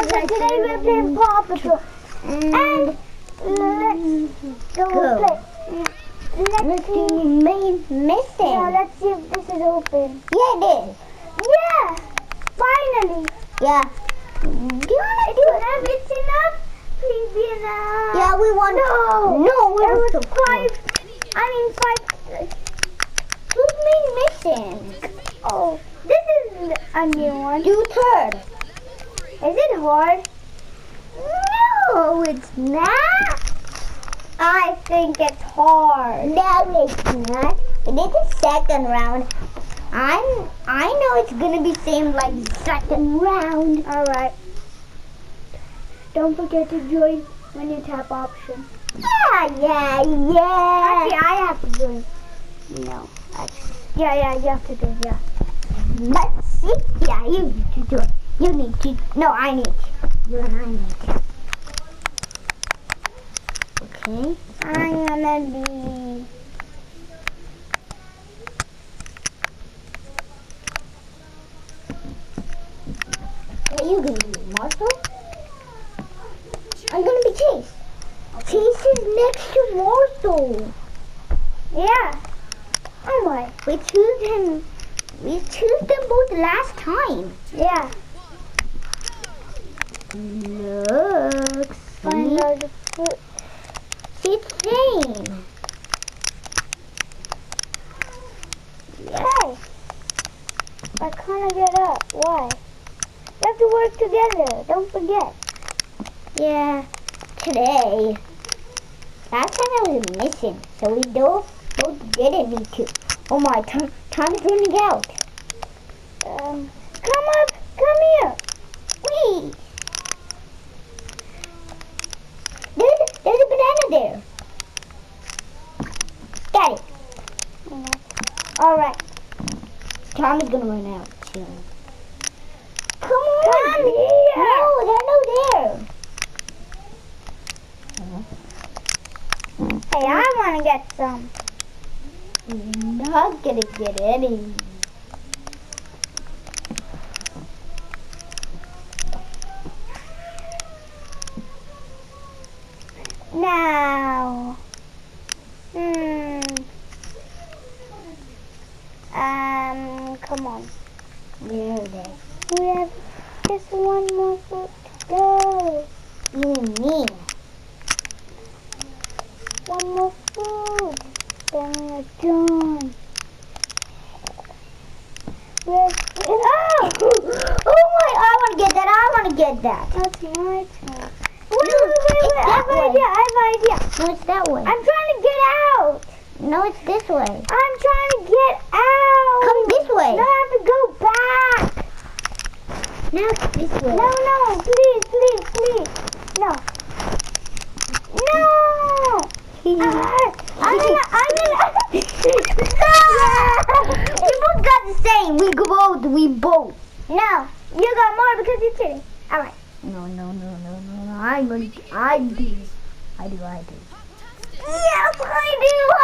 so today we're playing Paw Patrol. And let's go play. Let's see. Missing. Yeah, let's see if this is open. Yeah, it is. Yeah! Finally! Yeah. Do you want to do enough? It's enough? Please be enough. Yeah, we want. No, it was so five. Five. Who's missing? Oh, this is a new one. Do third. Is it hard? No, it's not. I think it's hard. No, it's not. It is the second round. I know it's gonna be same like second round. Alright. Don't forget to join when you tap option. Yeah. Actually, I have to join. No, Yeah, you have to do it, yeah. let's see. Yeah, you need to do it. You need to. No, I need to. You and I need to. Okay. I'm gonna be... What are you gonna be, Marshall? I'm gonna be Chase. Chase is next to Marshall. Yeah. Oh my. We choose them both last time. Yeah. Looks. Find out the foot. It's same. Hey. I can't get up. Why? You have to work together. Don't forget. Yeah. Today. Last time I was missing, so we both didn't need to. Oh my, time is running out. Come up. Come here. Please. There's a banana there. Got it. Alright. Time is gonna run out soon. Come Come on. here. No, they're no there. Hey, I want to get some. You're not gonna get any. Now. Come on. Where are they? We have just one more foot to go. You and me. One more food. Then we're done. Oh! Oh my! I want to get that. I want to get that. That's my turn. It's I that have an way. idea. I have an idea. No, it's that way. I'm trying to get out. No, it's this way. I'm trying to get out. Come this way. No, I have to go back. Now it's this way. No, please. No. No. I'm gonna. We both got the same. We both. No, you got more because you're cheating. All right. No. I do. Yes, I do. I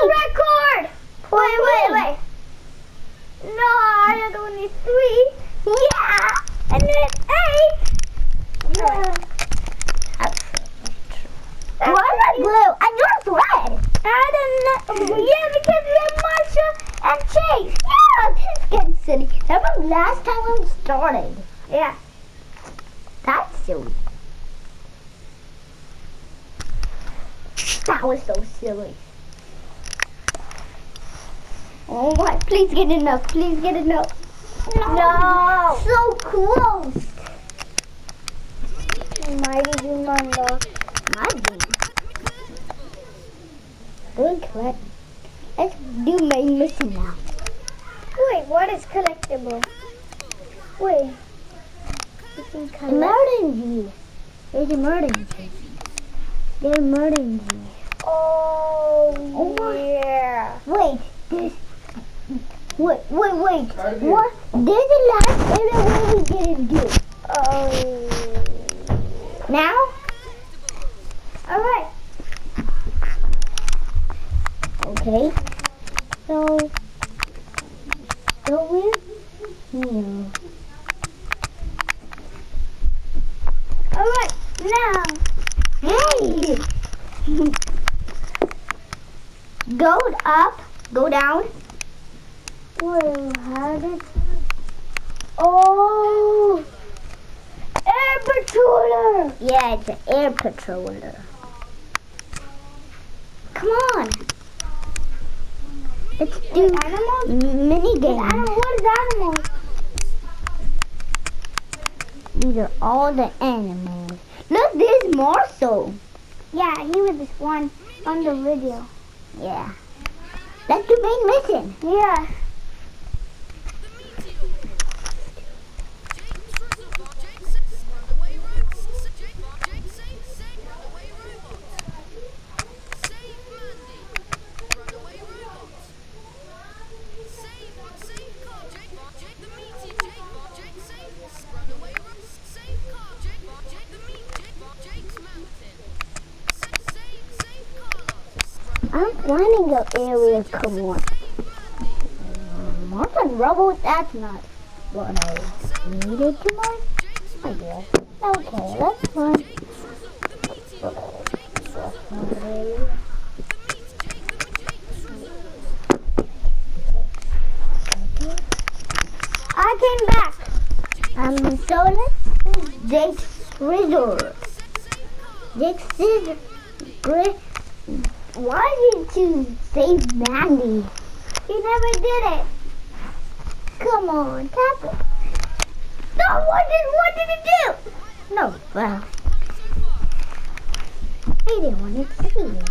record. Wait. No, I had only 3. Yeah. And then 8. Yeah. Why am I blue? And yours red. I don't know. Yeah, because we have Marsha and Chase. Yeah, this is getting silly. Remember last time when we started? Yeah. That's silly. That was so silly. Oh my, please get enough. No. So close. Mighty Jumanda. Good collect. Let's do my mission now. Wait, what is collectible? Wait. You can collect. Emergency. There's emergency. Oh my. yeah. Wait. Wait. What? There's the last area where we didn't do. Oh. Now? Alright. Okay. So we're here. up, go down. Wait, how did... Oh! Air patroller! Yeah, it's an air patroller. Come on. Let's do Animals? mini games. What is animals? These are all the animals. Look, there's Marcel. Yeah, he was this one on the video. Yeah. That's the main mission. Yeah. I'm finding the area, come on. Martin Rubble, that's not what I needed to mine, I guess. Okay, let's find. I came back. So let's do Jake's Resort. Jake's Resort. Why did you save Mandy? He never did it. Come on, tap it. No, what did it do? No, well. He didn't want to see it.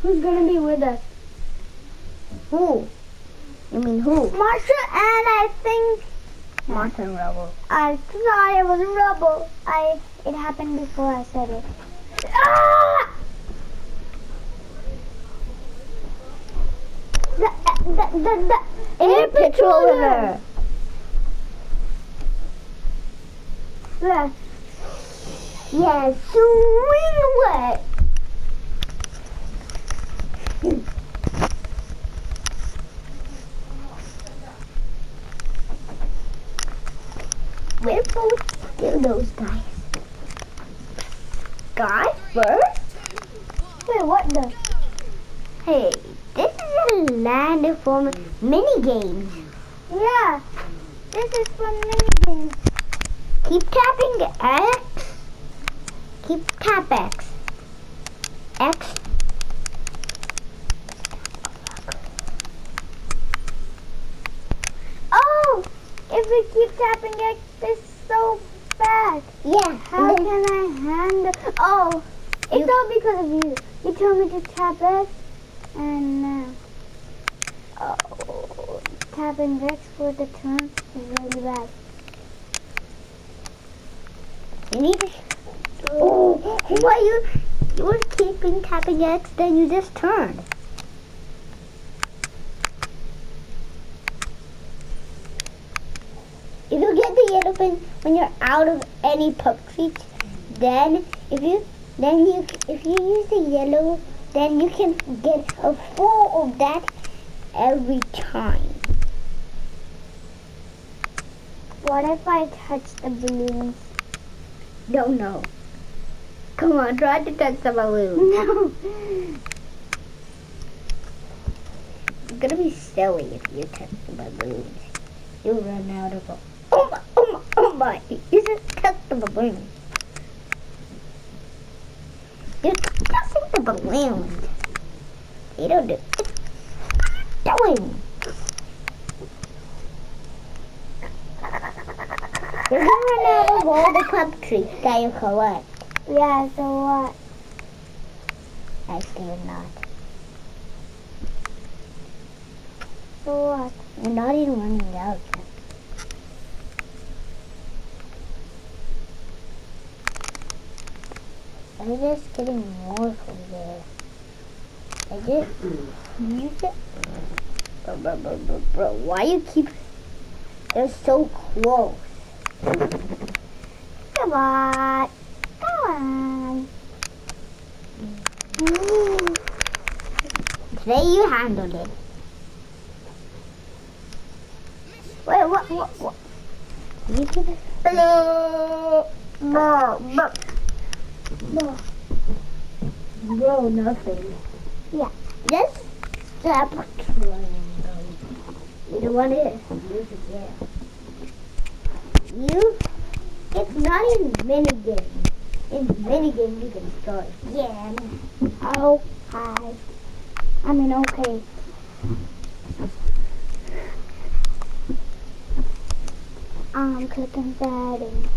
Who's gonna be with us? Who? You mean who? Marsha and I think Martin Rubble. I thought it was rubble. It happened before I said it. Ah! The Air Patroller. Yeah. Yeah, swing away. We're both still those guys. Guy first? Wait, what the? Hey, this is a land for mini games. Yeah. This is for mini games. Keep tapping X. Keep tap X. X. Oh! If we keep tapping X, it's so fast. Yeah. How can I handle? Oh, it's all because of you. You told me to tap X, and tapping X for the turn is really bad. You need to. Oh, why you were keeping tapping X, then you just turned. If you get the yellow pin when you're out of any pup treats, then if you use the yellow, then you can get a full of that every time. What if I touch the balloons? Don't know. Come on, try to touch the balloon. No. It's gonna be silly if you touch the balloons. You'll run out of. Oh my! You just touched the balloon. You're touching the balloon. You don't do. It's doing. You're gonna run out of all the pup treats that you collect. Yeah, so what? Actually, you're not. So what? You're not even running out yet. I'm just getting more from there. I just use it. Bro, why you keep... They're so close. Come on. Come on. Today you handled it. You give it. Bro, nothing. Yeah. Just stop trying. You know what it is? You, it's not in minigame. In minigame you can start. Yeah. Oh, hi. I mean, okay. I'm clicking settings.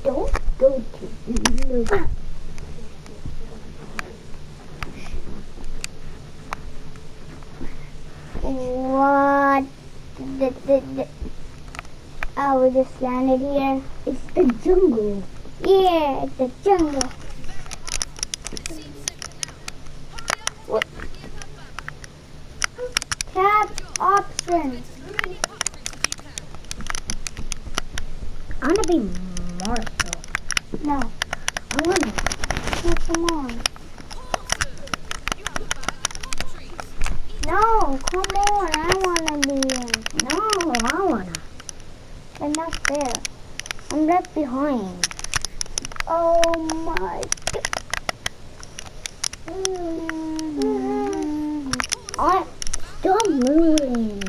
Don't go to What? Oh, we just landed here. It's the jungle. Yeah, it's the jungle. What? Tab options. I wanna be Marshall. No. I wanna. No, come on. No, come on. I want to be in. No, I wanna. They're not there. I'm left behind. Oh my. Stop moving.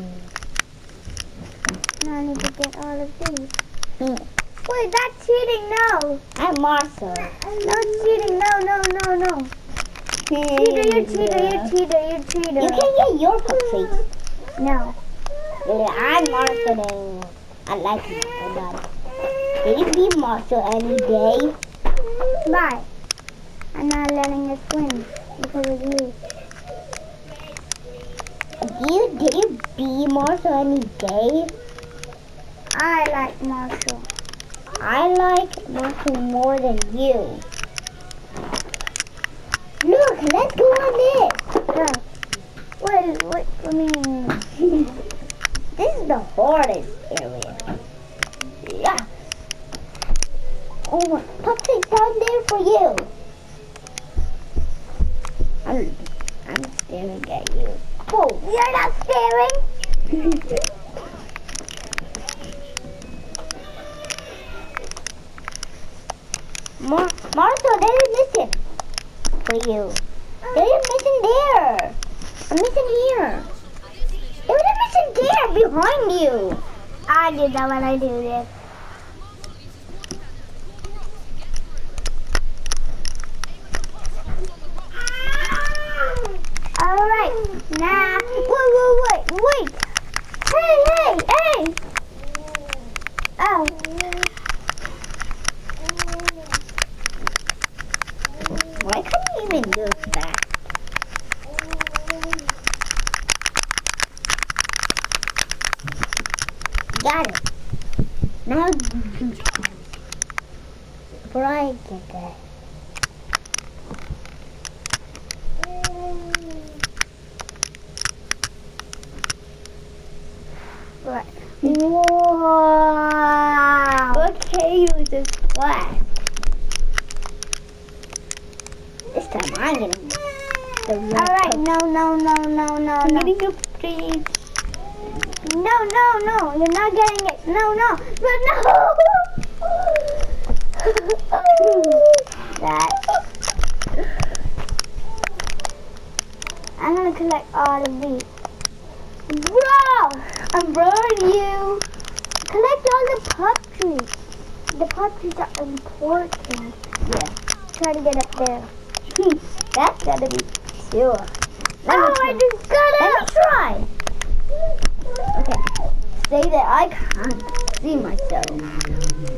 Now I need to get all of these. Hmm. Wait, that's cheating. No. I'm Marshall. No cheating. No. Cheater, you cheater. You can get your puppies. No. I'm Marshall and I like you a lot. Can you be Marshall any day? Bye. I'm not letting us win because of you. Do you be Marshall any day? I like Marshall. I like Marshall more than you. Look, let's go on this. Right. Wait, I mean, This is the hardest area. Yeah. Oh, my Pupsies down there for you. I'm staring at you. oh, you're not staring. Marshall, there is missing for you. There is missing there. I'm missing here. There is missing there behind you. I did that when I do this. Alright, now, wait. Hey. Oh. Why couldn't you even do that? Got it. Now, before I get that. Right. Wow. Volcanos is flat. This time I'm getting the red Alright, Pups. no. I'm getting the trees. No, you're not getting it. No. That. I'm gonna collect all of these. Bro! I'm blowing you. Collect all the pup trees. The pup trees are important. Yeah. Try to get up there. That's gotta be two. I just got Let up. me try. Okay. Say that I can't see myself.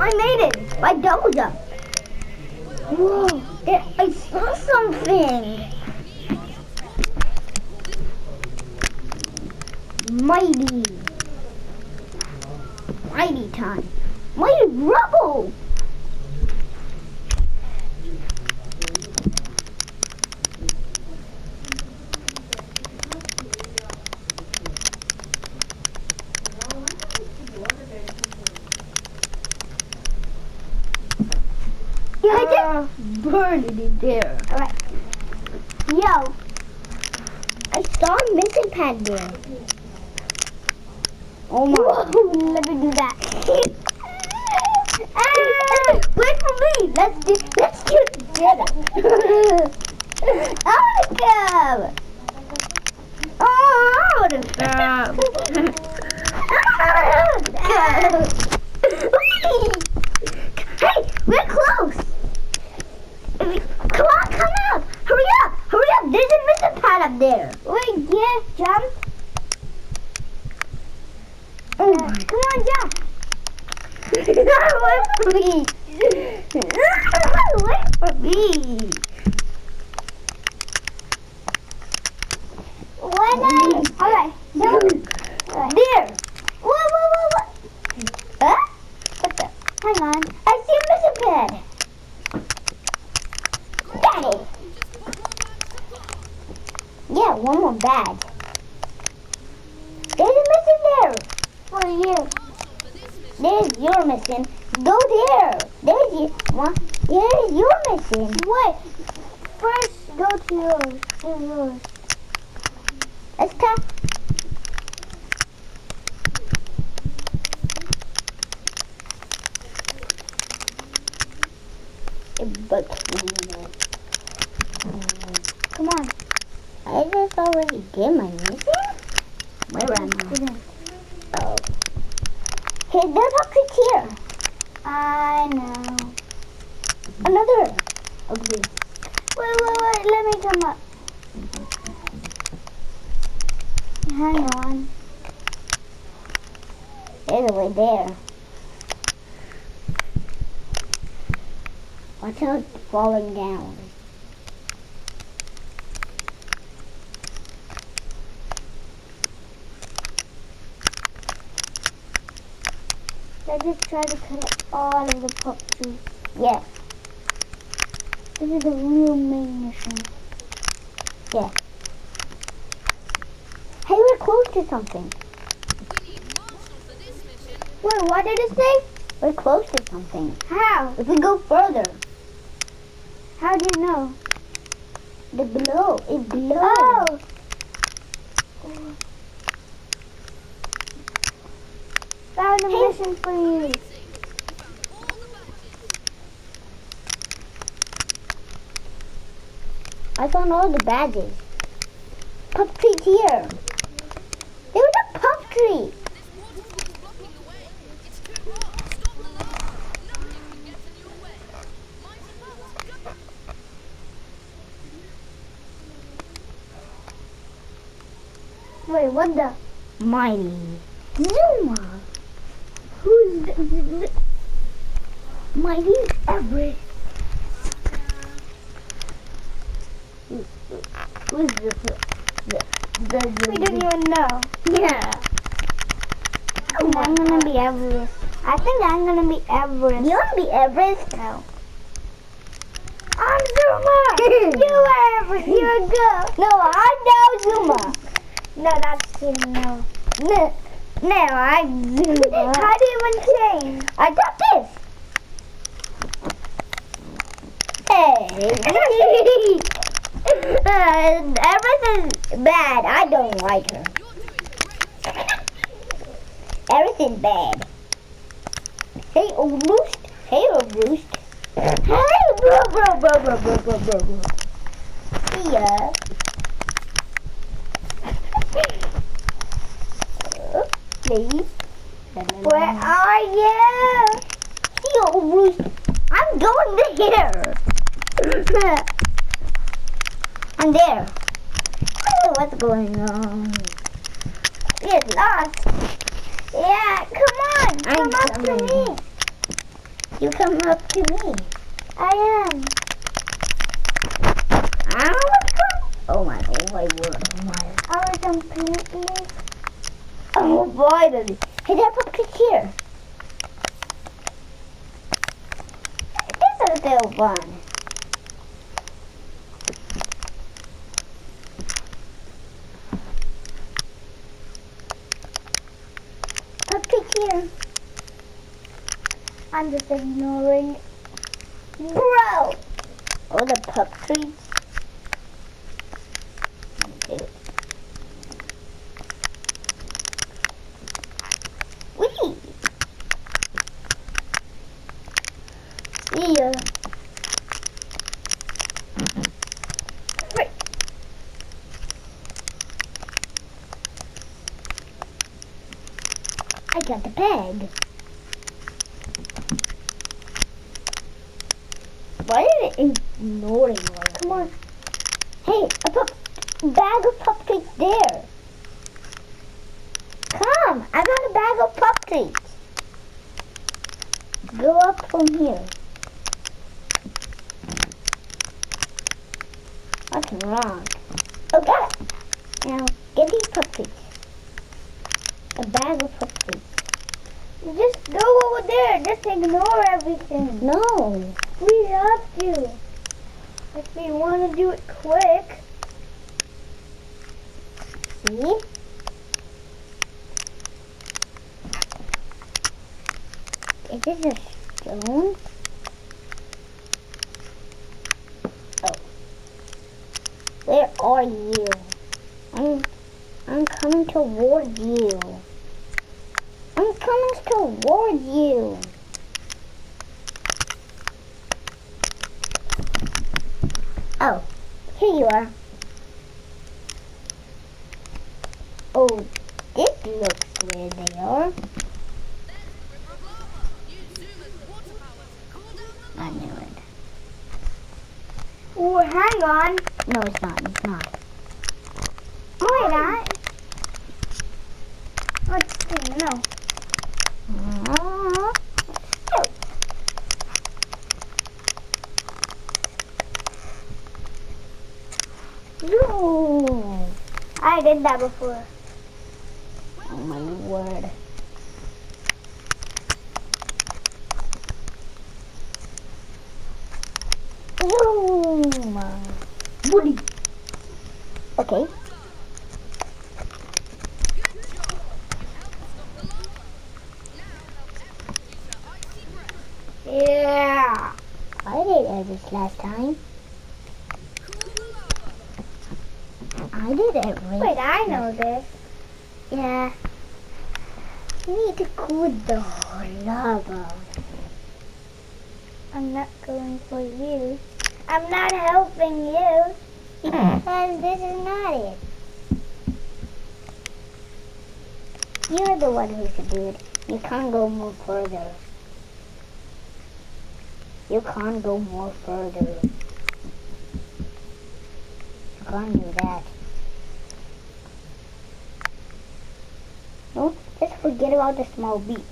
I made it by double jump. Whoa. I saw something. Mighty time. Mighty rubble. Yeah, I just burned it in there. Alright. Yo. I saw a missing pad there. Oh my. Whoa, let me do that. Wait for me. Let's do it together. I want to come. Oh, I want to come. Hey, we're close. Come on, come out. Hurry up. Hurry up. There's a missing pad up there. Wait, yes, jump. Come on, jump. Wait for me. Wait for me. Alright, jump. There. What? Huh? What the? Hang on. I see a missing pad. Got it. Yeah, one more bag. There's a missing there. For you. There's your missing. Go there. There's you. One. There's your missing. Wait. First, go to yours. To yours. Let's tap. Come on. I just already did my missing. Where am I? Oh. Hey, there's a picture here. I know. Another. Okay. Wait. Let me come up. Hang on. There's a way there. Watch out falling down. Let's just try to collect all of the pop trees. Yes. This is the real main mission. Yes. Hey, we're close to something. Wait, what did it say? We're close to something. How? If we go further, How do you know? the below, it glows. Oh! Found a mission for you. I found all the badges. Pup tree's here. There was a pup tree. Wait, what the? Mighty. Zuma! Who's the Mighty Everest. Who's we don't even know. Yeah. I'm gonna be Everest. I think I'm gonna be Everest. You want to be Everest? No. I'm Zuma! You are Everest, you're a girl. No, I'm now Zuma. No, that's cheating, no. No, I'm Zuma. How do you even change? I got this. Hey. Everest is bad. I don't like her. Everest is bad. Hey, Roost. Hey, Roost. Hey, bro. See ya. Please. Where are you? See ya, Roost. I'm going there. I'm there. I don't know what's going on. Get lost. Yeah, come on. I'm Come up coming. to me. You come up to me. I am. I don't know what's going. Oh my word. Oh my. I was completely. Oh boy, baby. Hey, that puppet's here. This is still fun. Puppet's here. I'm just ignoring. Bro! Oh, the pup trees. Whee! See ya. Right. I got the bag. Why is it ignoring me? Come on. Hey, a bag of pup treats there. Come, I got a bag of pup treats. Go up from here. What's wrong? Oh, got it. Now, get these pup treats. A bag of pup treats. Just go over there. Just ignore everything. No. We have to. If we want to do it quick. See? Is this a stone? Oh. Where are you? I'm coming towards you. I'm coming towards you. Oh, here you are. Oh, this looks where they are. I knew it. Ooh, hang on. No, it's not. It's not. Wait, not. Let's see. No. No. I did that before. Oh my word. Boom. Woody. Okay. Yeah. I did this last time. I did it right. Wait, I know this. Yeah. You need to cool the lava. I'm not going for you. I'm not helping you. Because this is not it. You're the one who should do it. You can't go more further. You can't go more further. You can't do that. No, just forget about the small beaks.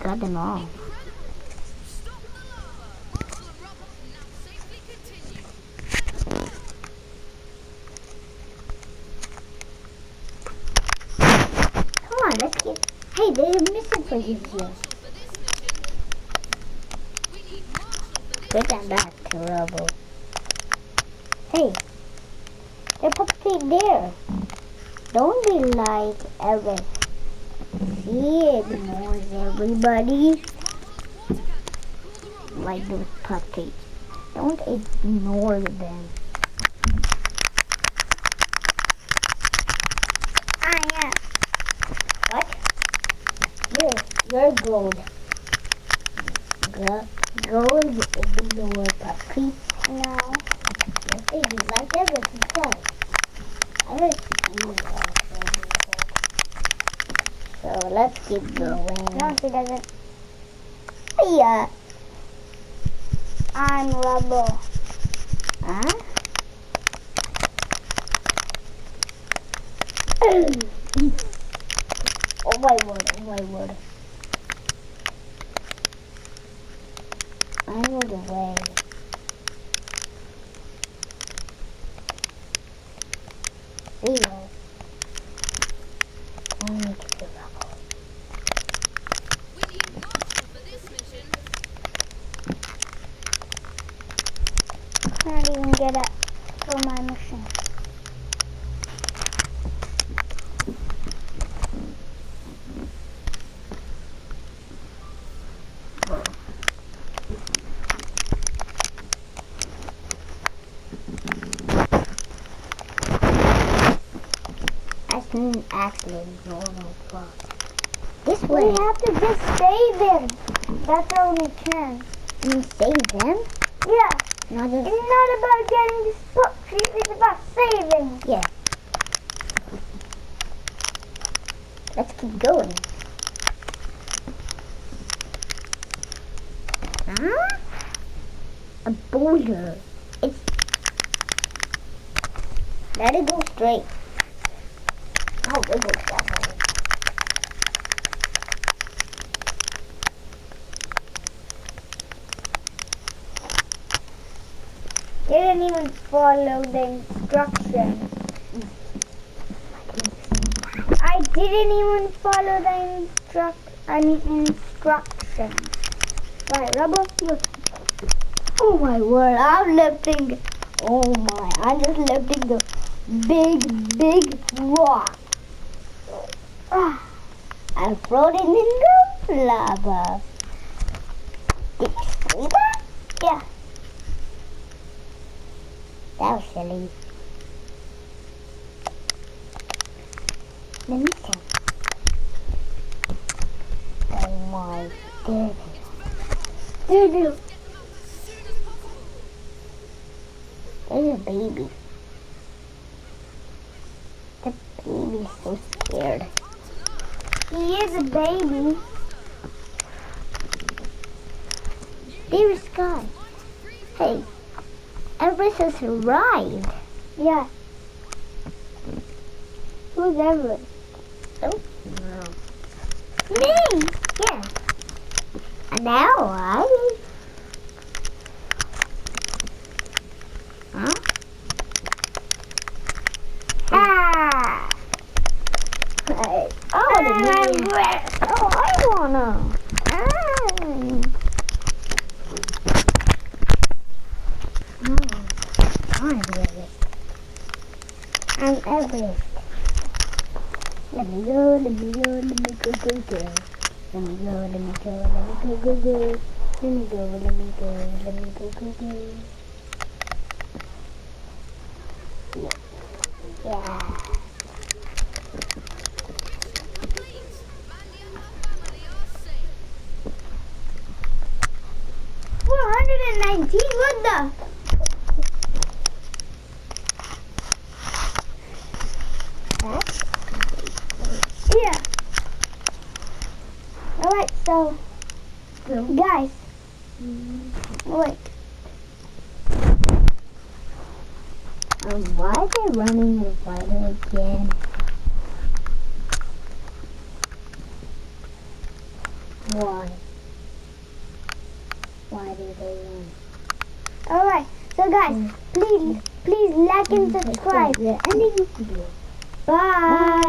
Got them all. Come on, let's get... Hey, there's a mission for you here. Put them back to rubble. Hey, there's a puppy there. Don't be like Evan. He ignores everybody. Like those puppies. Don't ignore them. I am. What? You're gold. Gold ignore puppies. No. Hey, you like everything says. I don't see that. So let's keep going. No, she doesn't. Yeah. I'm rubble. Huh? Oh my word, oh my word. I know the way. Zero. Only to the level. Can't even get it for my mission. actually normal truck. This We way. have to just save him. That's our only chance. You save them? Yeah. Not just... It's not about getting this pup treat, it's about saving. Yeah. Let's keep going. Huh? A boulder. It's... Let it go straight. Oh, it goes that way. Didn't even follow the instructions. I didn't even follow the instructions. Right, rubber. Look. Oh my word! I'm lifting. Oh my! I'm just lifting the big rock. I throw it in the lava. Did you see that? Yeah. That was silly. Let me see. Oh my goodness. Doo-doo. There's a baby. The baby's so scared. He is a baby. There's Sky. Hey, Everest has arrived. Yeah. Who's Everett? Oh, no. Me. Yeah. And now I... Huh? Ah. I wanna be... Everett. Oh, I wanna. I'm Everest. I'm Everest. Let me go, let me go, let me go, go, go. Let me go, let me go, let me go, go, go. Let me go, let me go, let me go, go, go. Yeah. 419. What the? That? Yeah. Alright, so guys. Wait. Why are they running the water again? Why? Why do they run? Alright, so guys, please like and subscribe. Yeah, and then you can do it. Bye.